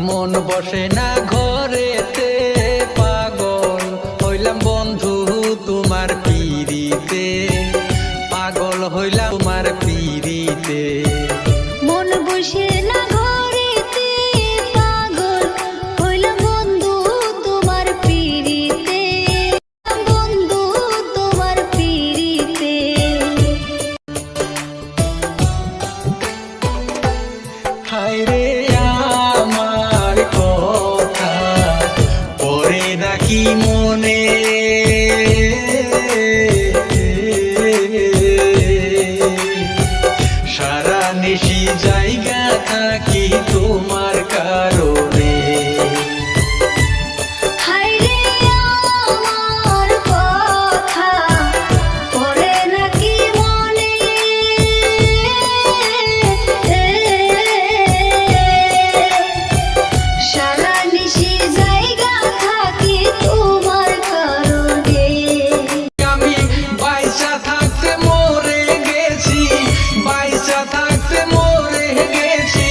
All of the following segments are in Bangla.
মন বসে না ঘরেতে, পাগল হইলাম বন্ধু তোমার পিরিতে, পাগল হইলাম তোমার পিরিতে। মন বসে না ঘরেতে, পাগল হইলাম বন্ধু তোমার পিরিতে, বন্ধু তোমার পিরিতে। হায়রে আমার কথা পড়ে নাকি মনে, সারা নিশি জায়গা থাকি তোমার কারণে। হায়রে আমার কথা পড়ে নাকি মনে, সারা নিশি জায়গা থাকি তোমার কারণে। আমি বাইচা থাকতে মরে গেছি, বাইচা থাকতে মরে গেছি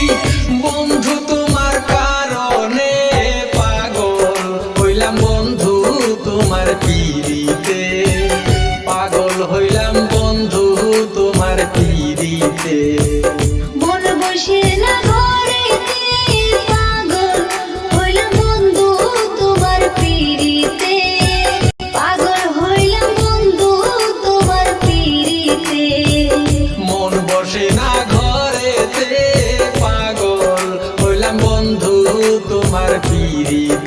বন্ধু তোমার কারণে, পাগল হইলাম বন্ধু তোমার পিরিতে, পাগল হইলাম বন্ধু তোমার পিরিতে। মন বসে না ঘরেতে, পাগল হইলাম বন্ধু তোমার পিরিতে, পাগল হইলাম বন্ধু তোমার পিরিতে। মন বসে না ঘরেতে, পাগল হইলাম বন্ধু তোমার পিরিতে।